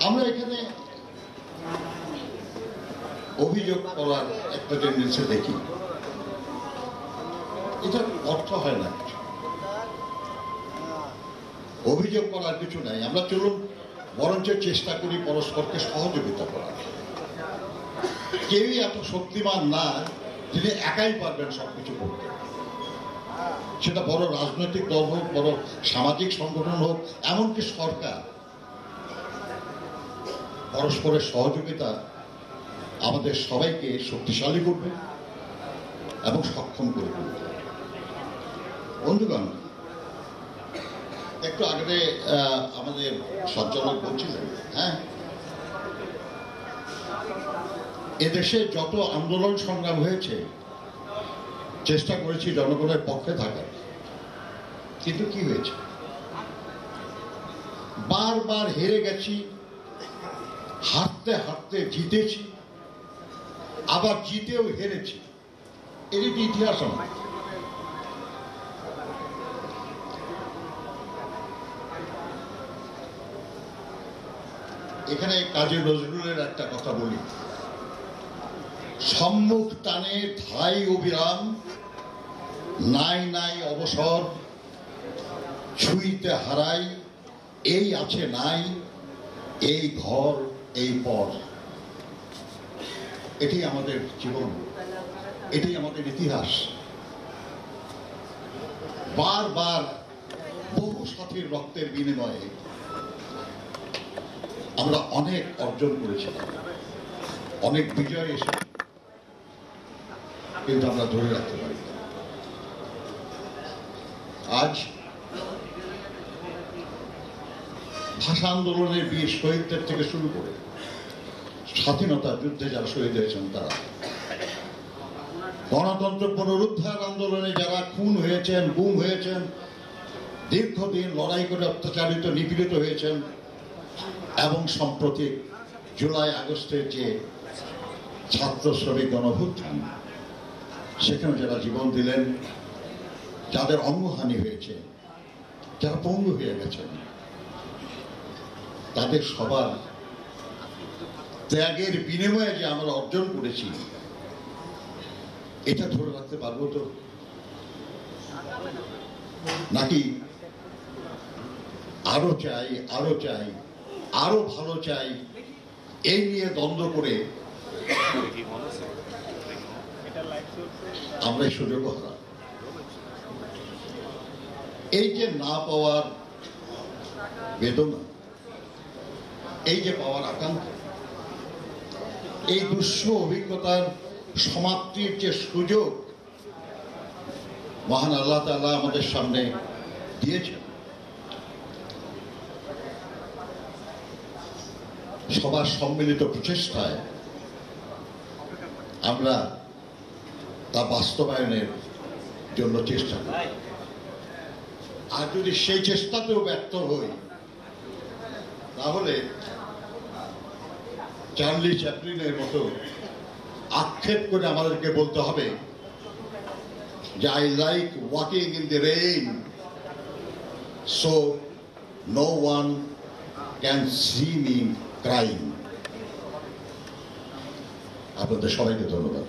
আমরা এখানে অভিযোগ করার একটা টেন্ডেন্সি দেখি, এটা অর্থ হয় না। অভিযোগ করার কিছু নাই, আমরা চলুন বরঞ্চ চেষ্টা করি পরস্পরকে সহযোগিতা করার। কেউই এত শক্তিমান না যিনি একাই পারবেন সবকিছু করতে। সেটা বড় রাজনৈতিক দল হোক, বড় সামাজিক সংগঠন হোক, এমনকি সরকার। পরস্পরের সহযোগিতা আমাদের সবাইকে শক্তিশালী করবে এবং সক্ষম করে তুলবে। বন্ধুগণ, একটু আগে আমাদের সঞ্চালক বলছিলেন, হ্যাঁ, এদেশে যত আন্দোলন সংগ্রাম হয়েছে চেষ্টা করেছি জনগণের পক্ষে থাকার, কিন্তু কি হয়েছে? বারবার হেরে গেছি, হারতে হারতে জিতেছি, আবার জিতেও হেরেছি। এর একটি ইতিহাস আমার। এখানে কাজী নজরুলের একটা কথা বলি, সম্মুখ টানে ধাই অবিরাম, নাই নাই অবসর, ছুঁইতে হারাই, এই আছে নাই, এই ঘর এই পর। এটি আমাদের জীবন, এটি আমাদের ইতিহাস। বারবার বহু সাথীর রক্তের বিনিময়ে আমরা অনেক অর্জন করেছি, অনেক বিজয় এসেছে, কিন্তু আমরা ধরে রাখতে পারি। আজ ভাষা আন্দোলনের বীর শহীদদের থেকে শুরু করে স্বাধীনতা যুদ্ধে যারা শহীদ হয়েছেন, তারা গণতন্ত্র পুনরুদ্ধার আন্দোলনে যারা খুন হয়েছেন, গুম হয়েছেন, দীর্ঘদিন লড়াই করে অত্যাচারিত নিপীড়িত হয়েছেন, এবং সম্প্রতি জুলাই আগস্টের যে ছাত্র শ্রমিক গণঅভ্যুত্থান, সেখানে যারা জীবন দিলেন, যাদের অঙ্গহানি হয়েছে, যারা পঙ্গু হয়ে গেছেন, তাদের সবার ত্যাগের বিনিময়ে যে আমরা অর্জন করেছি, এটা ধরে রাখতে পারবো তো? নাকি আরো চাই, আরো চাই, আরো ভালো চাই, এই নিয়ে দ্বন্দ্ব করে আমরা এই সুযোগ হারাই? এই যে না পাওয়ার বেদনা, এই যে পাওয়ার আকাঙ্ক্ষা, এই দুঃসহ অভিজ্ঞতার সমাপ্তির যে সুযোগ মহান আল্লাহ তাআলা আমাদের সামনে দিয়েছেন, সবার সম্মিলিত প্রচেষ্টায় আমরা তা বাস্তবায়নের জন্য চেষ্টা করি। আর যদি সেই চেষ্টাতেও ব্যর্থ হই, তাহলে চার্লি চ্যাপলিনের মতো আক্ষেপ করে আমাদেরকে বলতে হবে যে I like walking in the rain, so no one can see me crying. আপনাদের সবাইকে ধন্যবাদ।